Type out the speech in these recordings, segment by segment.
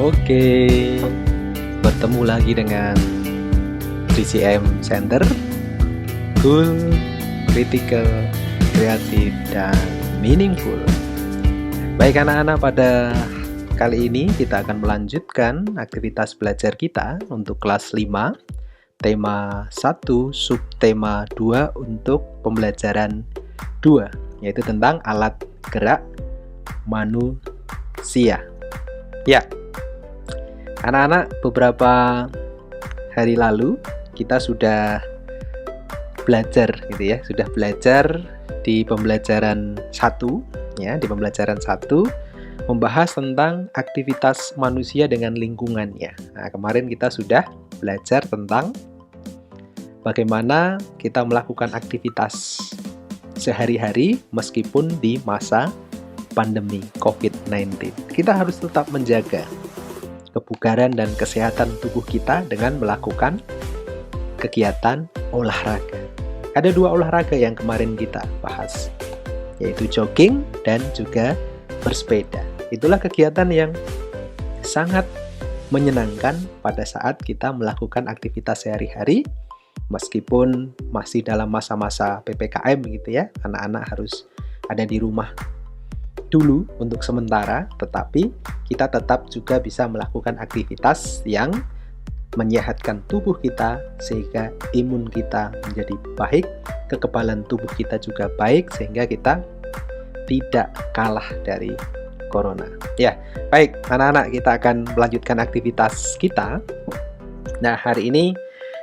Oke, bertemu lagi dengan DCM Center, Cool, Critical, Kreatif, dan Meaningful. Baik anak-anak, pada kali ini kita akan melanjutkan aktivitas belajar kita untuk kelas 5, tema 1, subtema 2 untuk pembelajaran 2, yaitu tentang alat gerak manusia. Ya, anak-anak, beberapa hari lalu kita sudah belajar gitu ya, sudah belajar di pembelajaran 1 ya, di pembelajaran 1 membahas tentang aktivitas manusia dengan lingkungannya. Nah, kemarin kita sudah belajar tentang bagaimana kita melakukan aktivitas sehari-hari meskipun di masa pandemi COVID-19. Kita harus tetap menjaga kebugaran dan kesehatan tubuh kita dengan melakukan kegiatan olahraga. Ada 2 olahraga yang kemarin kita bahas, yaitu jogging dan juga bersepeda. Itulah kegiatan yang sangat menyenangkan pada saat kita melakukan aktivitas sehari-hari, meskipun masih dalam masa-masa PPKM gitu ya. Anak-anak harus ada di rumah dulu untuk sementara, tetapi kita tetap juga bisa melakukan aktivitas yang menyehatkan tubuh kita sehingga imun kita menjadi baik, kekebalan tubuh kita juga baik sehingga kita tidak kalah dari corona. Ya, baik anak-anak, kita akan melanjutkan aktivitas kita. Nah, hari ini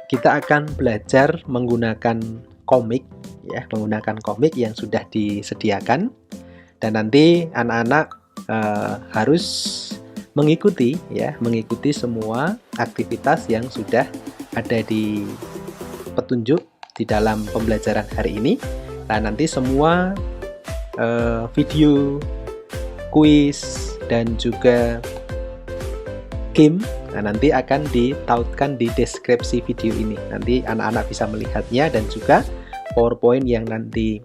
kita akan belajar menggunakan komik ya, menggunakan komik yang sudah disediakan. Dan nanti anak-anak harus mengikuti semua aktivitas yang sudah ada di petunjuk di dalam pembelajaran hari ini. Nah, nanti semua video, kuis, dan juga game nanti akan ditautkan di deskripsi video ini. Nanti anak-anak bisa melihatnya, dan juga PowerPoint yang nanti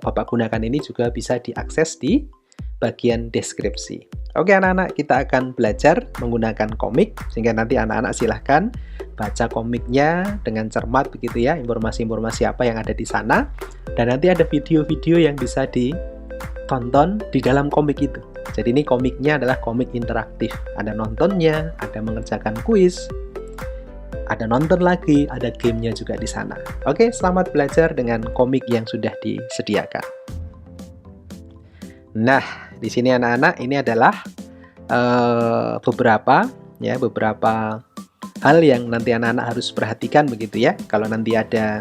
Bapak gunakan ini juga bisa diakses di bagian deskripsi. Oke anak-anak, kita akan belajar menggunakan komik, sehingga nanti anak-anak silahkan baca komiknya dengan cermat begitu ya, informasi-informasi apa yang ada di sana, dan nanti ada video-video yang bisa ditonton di dalam komik itu. Jadi ini komiknya adalah komik interaktif, ada nontonnya, ada mengerjakan kuis, ada nonton lagi, ada gamenya juga di sana. Oke, selamat belajar dengan komik yang sudah disediakan. Nah, di sini anak-anak, ini adalah beberapa hal yang nanti anak-anak harus perhatikan begitu ya. Kalau nanti ada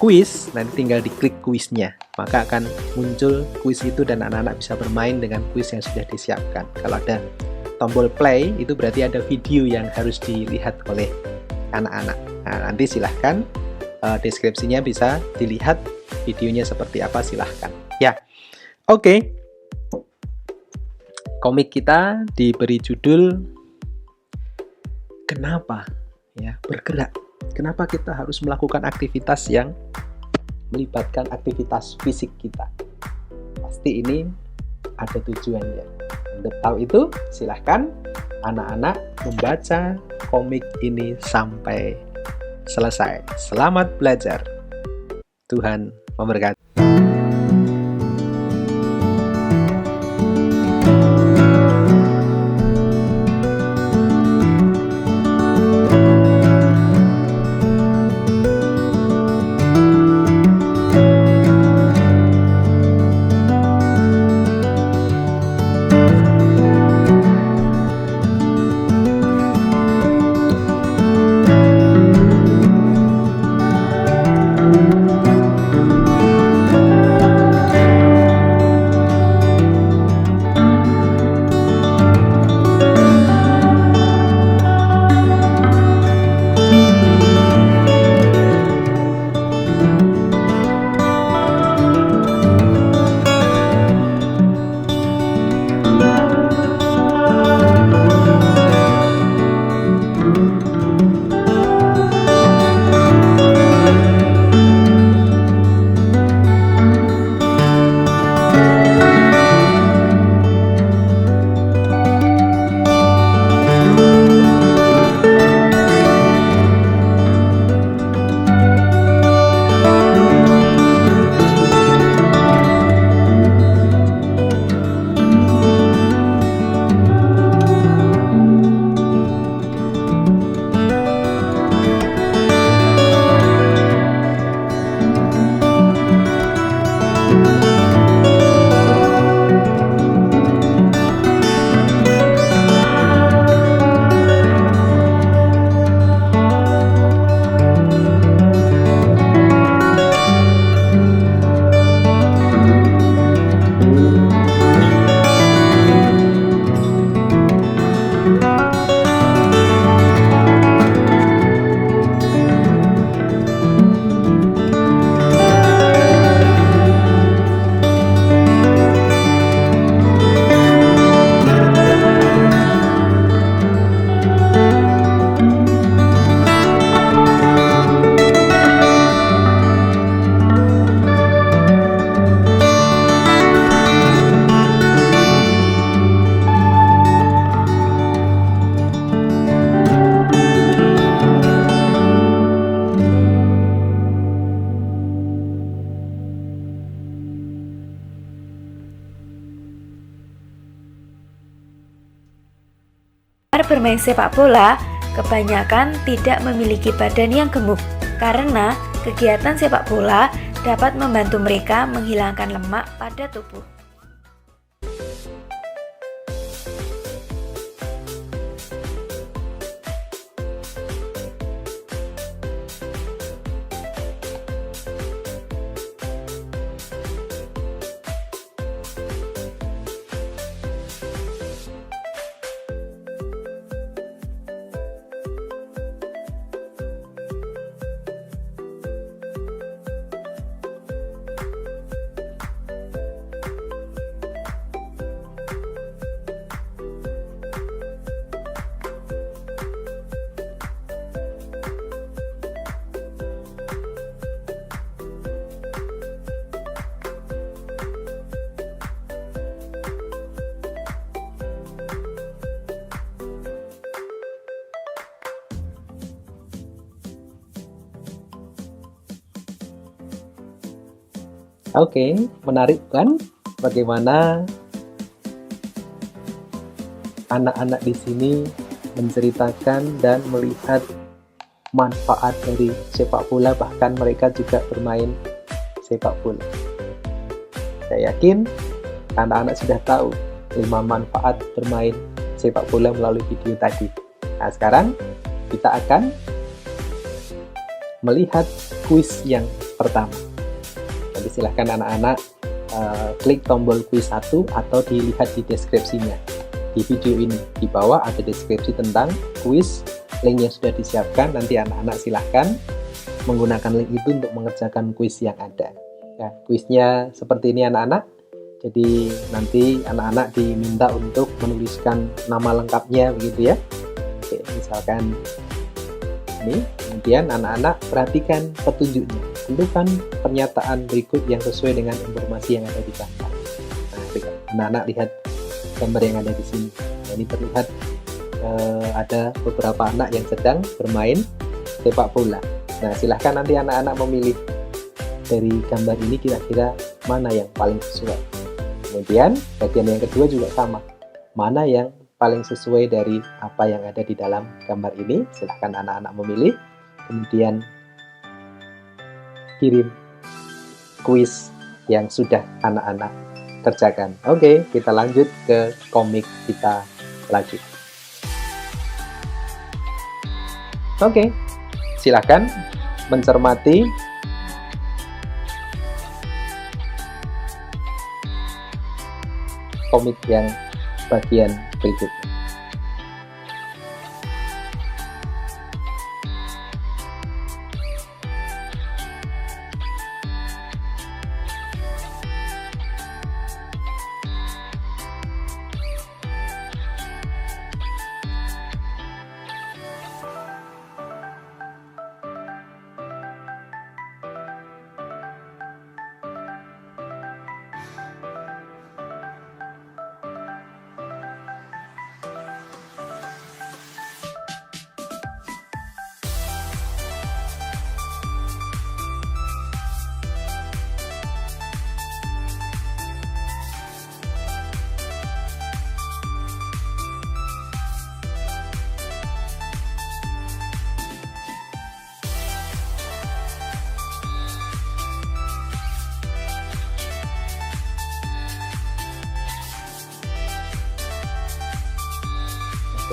kuis, nanti tinggal diklik kuisnya, maka akan muncul kuis itu dan anak-anak bisa bermain dengan kuis yang sudah disiapkan. Kalau ada tombol play, itu berarti ada video yang harus dilihat oleh anak-anak. Nah, nanti silahkan deskripsinya bisa dilihat videonya seperti apa, silahkan ya. Oke, komik kita diberi judul Kenapa ya bergerak. Kenapa kita harus melakukan aktivitas yang melibatkan aktivitas fisik kita? Pasti ini ada tujuannya. Untuk tahu itu, silahkan anak-anak membaca komik ini sampai selesai. Selamat belajar. Tuhan memberkati. pemain sepak bola kebanyakan tidak memiliki badan yang gemuk karena kegiatan sepak bola dapat membantu mereka menghilangkan lemak pada tubuh. Oke, menarik kan? Bagaimana anak-anak di sini menceritakan dan melihat manfaat dari sepak bola, bahkan mereka juga bermain sepak bola. Saya yakin anak-anak sudah tahu 5 manfaat bermain sepak bola melalui video tadi. Nah, sekarang kita akan melihat kuis yang pertama. Jadi silahkan anak-anak klik tombol kuis 1 atau dilihat di deskripsinya. Di video ini, di bawah ada deskripsi tentang kuis, linknya sudah disiapkan, nanti anak-anak silahkan menggunakan link itu untuk mengerjakan kuis yang ada. Ya, kuisnya seperti ini anak-anak, jadi nanti anak-anak diminta untuk menuliskan nama lengkapnya begitu ya. Oke, misalkan ini, kemudian anak-anak perhatikan petunjuknya, tentukan pernyataan berikut yang sesuai dengan informasi yang ada di gambar. Nah, anak-anak lihat gambar yang ada di sini. Nah, ini terlihat ada beberapa anak yang sedang bermain sepak bola. Nah, silahkan nanti anak-anak memilih dari gambar ini kira-kira mana yang paling sesuai. Kemudian bagian yang kedua juga sama, mana yang paling sesuai dari apa yang ada di dalam gambar ini. Silahkan anak-anak memilih, kemudian kirim kuis yang sudah anak-anak kerjakan. Oke, kita lanjut ke komik kita lagi. Oke, silakan mencermati komik yang bagian berikutnya.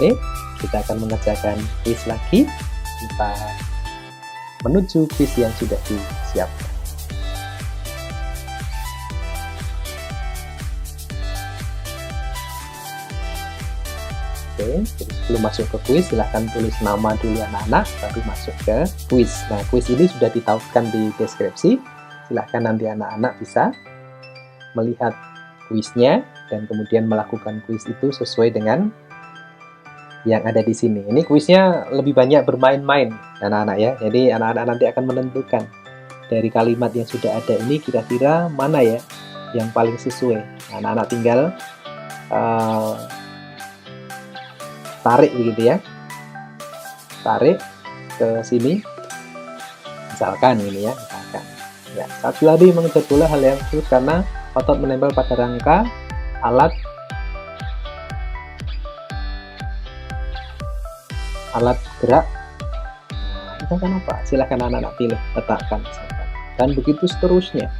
Oke, kita akan mengerjakan kuis lagi. Kita menuju kuis yang sudah disiapkan. Oke, jadi sebelum masuk ke kuis, silahkan tulis nama dulu anak-anak, baru masuk ke kuis. Nah, kuis ini sudah ditautkan di deskripsi. Silahkan nanti anak-anak bisa melihat kuisnya dan kemudian melakukan kuis itu sesuai dengan yang ada di sini. Ini kuisnya lebih banyak bermain-main anak-anak ya. Jadi anak-anak nanti akan menentukan dari kalimat yang sudah ada ini kira-kira mana ya yang paling sesuai. Anak-anak tinggal tarik begitu ya. Tarik ke sini. Misalkan ini ya, misalkan. Ya, saat berlari mengejar bola hal yang sulit karena otot menempel pada rangka alat alat gerak. Itu kan apa? Silahkan anak-anak pilih, letakkan misalkan. Dan begitu seterusnya.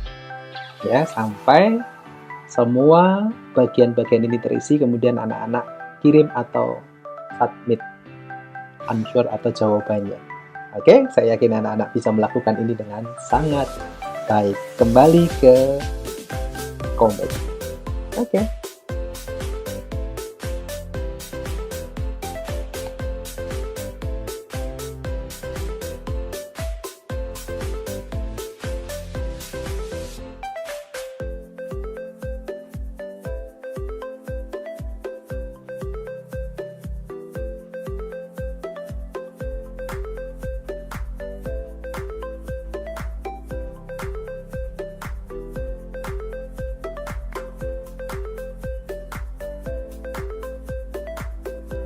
Ya, sampai semua bagian-bagian ini terisi, kemudian anak-anak kirim atau submit answer atau jawabannya. Oke, saya yakin anak-anak bisa melakukan ini dengan sangat baik. Kembali ke komik. Oke.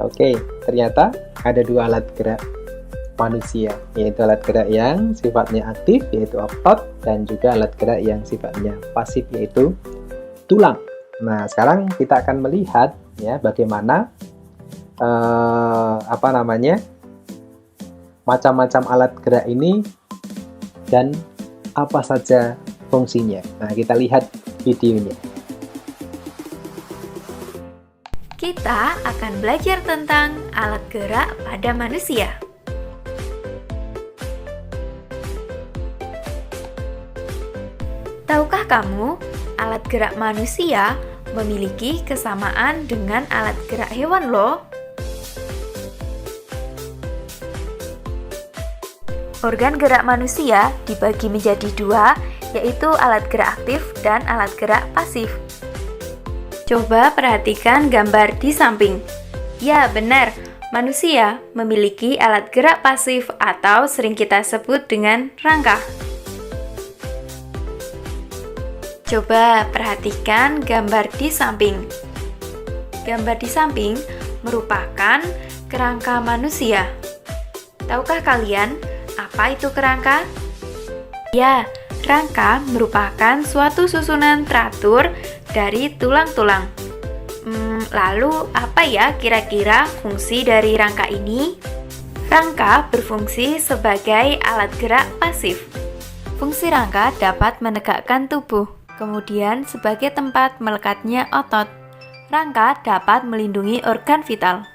Oke, ternyata ada dua alat gerak manusia, yaitu alat gerak yang sifatnya aktif, yaitu otot, dan juga alat gerak yang sifatnya pasif, yaitu tulang. Nah, sekarang kita akan melihat ya bagaimana macam-macam alat gerak ini dan apa saja fungsinya. Nah, kita lihat videonya. Kita akan belajar tentang alat gerak pada manusia. Tahukah kamu, alat gerak manusia memiliki kesamaan dengan alat gerak hewan loh? Organ gerak manusia dibagi menjadi dua, yaitu alat gerak aktif dan alat gerak pasif. Coba perhatikan gambar di samping. Ya, benar. Manusia memiliki alat gerak pasif atau sering kita sebut dengan rangka. Coba perhatikan gambar di samping. Gambar di samping merupakan kerangka manusia. Tahukah kalian apa itu kerangka? Ya, rangka merupakan suatu susunan teratur dari tulang-tulang. Lalu apa ya kira-kira fungsi dari rangka ini? Rangka berfungsi sebagai alat gerak pasif. Fungsi rangka dapat menegakkan tubuh, kemudian sebagai tempat melekatnya otot. Rangka dapat melindungi organ vital.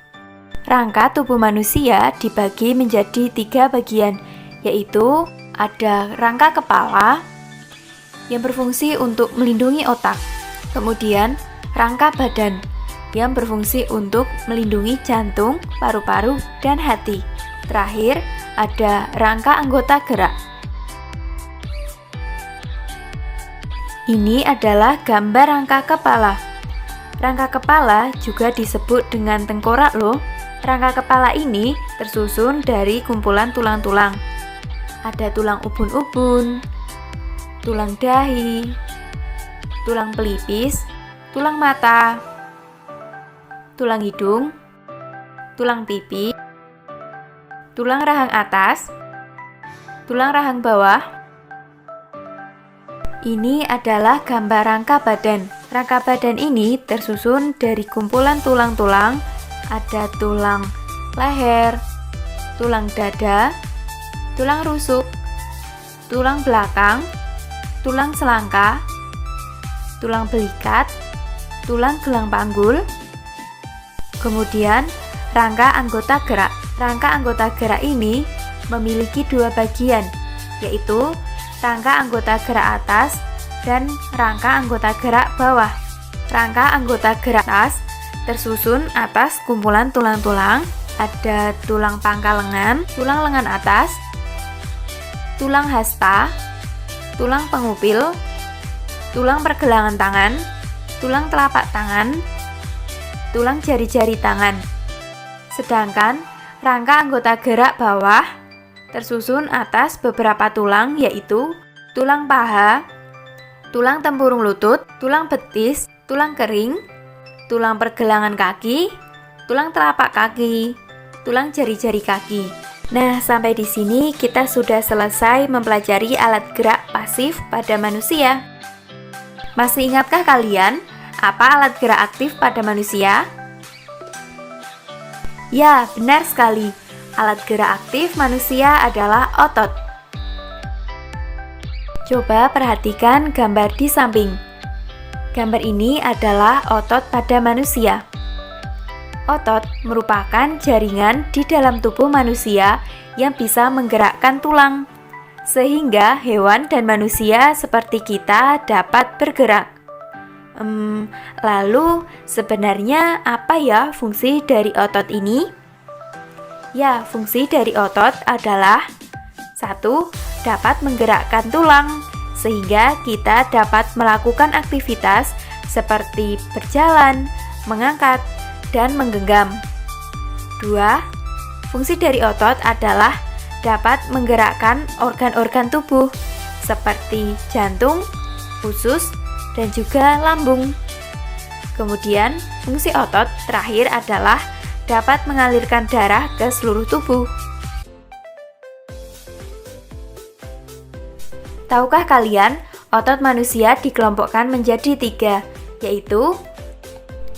Rangka tubuh manusia dibagi menjadi 3 bagian, yaitu ada rangka kepala yang berfungsi untuk melindungi otak. Kemudian, rangka badan yang berfungsi untuk melindungi jantung, paru-paru, dan hati. Terakhir, ada rangka anggota gerak. Ini adalah gambar rangka kepala. Rangka kepala juga disebut dengan tengkorak loh. Rangka kepala ini tersusun dari kumpulan tulang-tulang. Ada tulang ubun-ubun, tulang dahi, tulang pelipis, tulang mata, tulang hidung, tulang pipi, tulang rahang atas, tulang rahang bawah. Ini adalah gambar rangka badan. Rangka badan ini tersusun dari kumpulan tulang-tulang. Ada tulang leher, tulang dada, tulang rusuk, tulang belakang, tulang selangka, tulang belikat, tulang gelang panggul. Kemudian, rangka anggota gerak. Rangka anggota gerak ini memiliki 2 bagian, yaitu rangka anggota gerak atas dan rangka anggota gerak bawah. Rangka anggota gerak atas tersusun atas kumpulan tulang-tulang. Ada tulang pangkal lengan, tulang lengan atas, tulang hasta, tulang pengupil, tulang pergelangan tangan, tulang telapak tangan, tulang jari-jari tangan. Sedangkan rangka anggota gerak bawah tersusun atas beberapa tulang, yaitu tulang paha, tulang tempurung lutut, tulang betis, tulang kering, tulang pergelangan kaki, tulang telapak kaki, tulang jari-jari kaki. Nah, sampai di sini kita sudah selesai mempelajari alat gerak pasif pada manusia. Masih ingatkah kalian apa alat gerak aktif pada manusia? Ya, benar sekali. Alat gerak aktif manusia adalah otot. Coba perhatikan gambar di samping. Gambar ini adalah otot pada manusia. Otot merupakan jaringan di dalam tubuh manusia yang bisa menggerakkan tulang, sehingga hewan dan manusia seperti kita dapat bergerak. Lalu sebenarnya apa ya fungsi dari otot ini? Ya, fungsi dari otot adalah 1. Dapat menggerakkan tulang, sehingga kita dapat melakukan aktivitas seperti berjalan, mengangkat, dan menggenggam. 2. Fungsi dari otot adalah dapat menggerakkan organ-organ tubuh seperti jantung, usus, dan juga lambung. Kemudian, fungsi otot terakhir adalah dapat mengalirkan darah ke seluruh tubuh. Tahukah kalian, otot manusia dikelompokkan menjadi 3, yaitu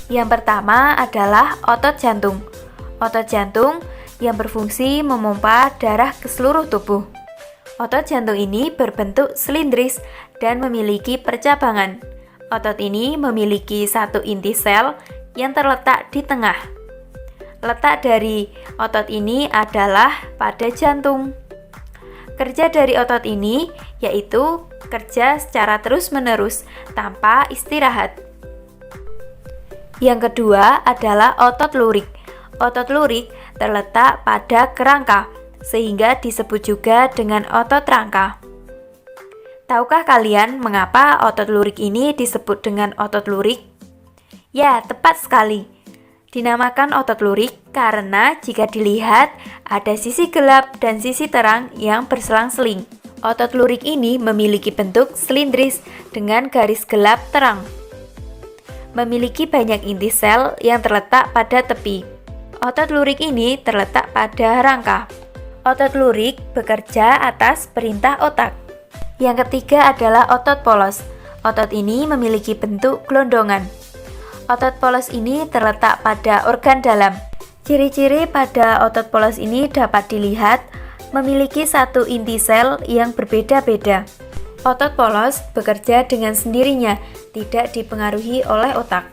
yang pertama adalah otot jantung. Otot jantung yang berfungsi memompa darah ke seluruh tubuh. Otot jantung ini berbentuk silindris dan memiliki percabangan. Otot ini memiliki satu inti sel yang terletak di tengah. Letak dari otot ini adalah pada jantung. Kerja dari otot ini yaitu kerja secara terus-menerus tanpa istirahat. Yang kedua adalah otot lurik. Otot lurik terletak pada kerangka, sehingga disebut juga dengan otot rangka. Tahukah kalian mengapa otot lurik ini disebut dengan otot lurik? Ya, tepat sekali. Dinamakan otot lurik karena jika dilihat ada sisi gelap dan sisi terang yang berselang-seling. Otot lurik ini memiliki bentuk silindris dengan garis gelap terang. Memiliki banyak inti sel yang terletak pada tepi. Otot lurik ini terletak pada rangka. Otot lurik bekerja atas perintah otak. Yang ketiga adalah otot polos. Otot ini memiliki bentuk gelondongan. Otot polos ini terletak pada organ dalam. Ciri-ciri pada otot polos ini dapat dilihat memiliki satu inti sel yang berbeda-beda. Otot polos bekerja dengan sendirinya, tidak dipengaruhi oleh otak.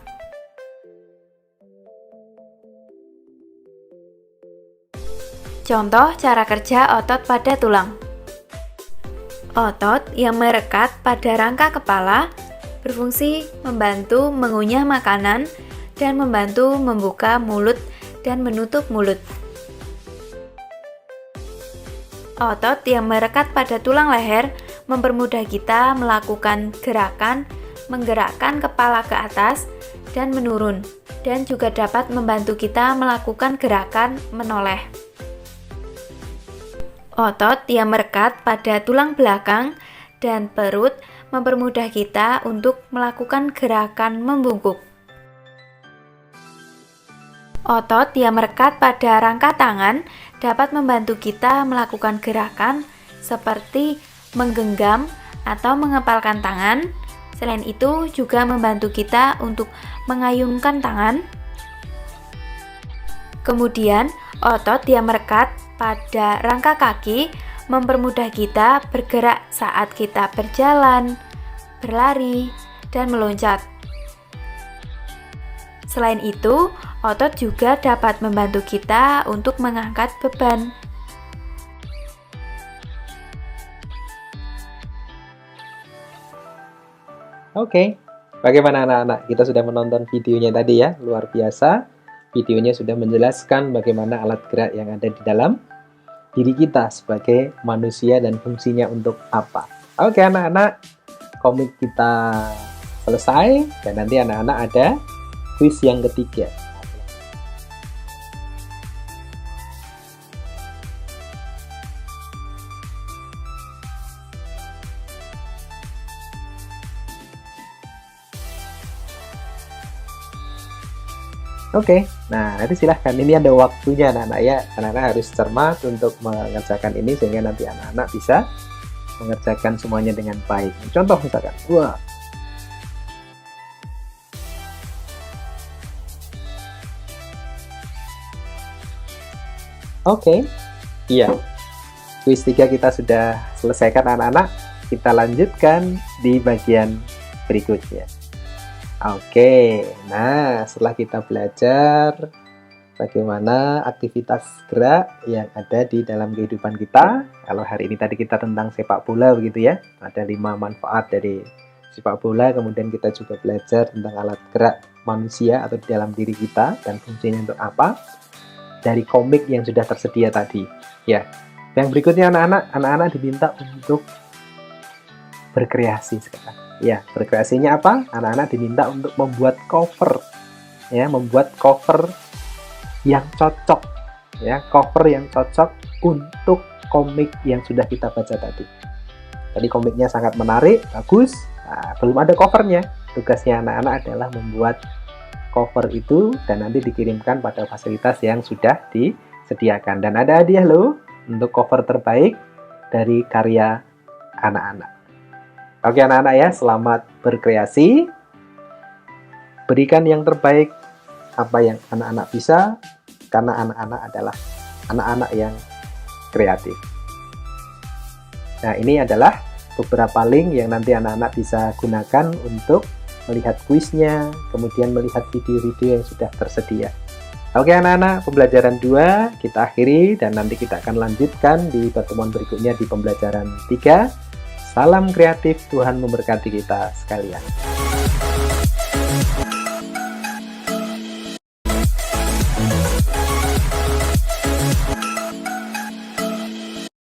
Contoh cara kerja otot pada tulang. Otot yang merekat pada rangka kepala berfungsi membantu mengunyah makanan dan membantu membuka mulut dan menutup mulut. Otot yang merekat pada tulang leher mempermudah kita melakukan gerakan menggerakkan kepala ke atas dan menurun, dan juga dapat membantu kita melakukan gerakan menoleh. Otot yang merekat pada tulang belakang dan perut mempermudah kita untuk melakukan gerakan membungkuk. Otot yang merekat pada rangka tangan dapat membantu kita melakukan gerakan seperti menggenggam atau mengepalkan tangan. Selain itu juga membantu kita untuk mengayunkan tangan. Kemudian, otot yang merekat pada rangka kaki mempermudah kita bergerak saat kita berjalan, berlari, dan meloncat. Selain itu, otot juga dapat membantu kita untuk mengangkat beban. Oke, bagaimana anak-anak? Kita sudah menonton videonya tadi ya, luar biasa. Videonya sudah menjelaskan bagaimana alat gerak yang ada di dalam diri kita sebagai manusia dan fungsinya untuk apa. Oke anak-anak, komik kita selesai dan nanti anak-anak ada kuis yang ketiga. Oke, nah nanti silahkan, ini ada waktunya anak-anak ya. Anak-anak harus cermat untuk mengerjakan ini sehingga nanti anak-anak bisa mengerjakan semuanya dengan baik. Contoh misalkan, wah. Oke, iya. Kuis 3 kita sudah selesaikan anak-anak. Kita lanjutkan di bagian berikutnya. Oke, nah setelah kita belajar bagaimana aktivitas gerak yang ada di dalam kehidupan kita. Kalau hari ini tadi kita tentang sepak bola begitu ya. Ada 5 manfaat dari sepak bola, kemudian kita juga belajar tentang alat gerak manusia atau di dalam diri kita dan fungsinya untuk apa. Dari komik yang sudah tersedia tadi. Ya. Yang berikutnya anak-anak diminta untuk berkreasi sekarang. Ya, berkreasinya apa? Anak-anak diminta untuk membuat cover. Ya, membuat cover yang cocok, ya, cover yang cocok untuk komik yang sudah kita baca tadi. Tadi komiknya sangat menarik, bagus. Nah, belum ada covernya. Tugasnya anak-anak adalah membuat cover itu dan nanti dikirimkan pada fasilitas yang sudah disediakan. Dan ada hadiah loh untuk cover terbaik dari karya anak-anak. Oke anak-anak ya, selamat berkreasi. Berikan yang terbaik apa yang anak-anak bisa, karena anak-anak adalah anak-anak yang kreatif. Nah, ini adalah beberapa link yang nanti anak-anak bisa gunakan untuk melihat kuisnya, kemudian melihat video-video yang sudah tersedia. Oke anak-anak, pembelajaran 2 kita akhiri dan nanti kita akan lanjutkan di pertemuan berikutnya di pembelajaran 3. Salam kreatif, Tuhan memberkati kita sekalian.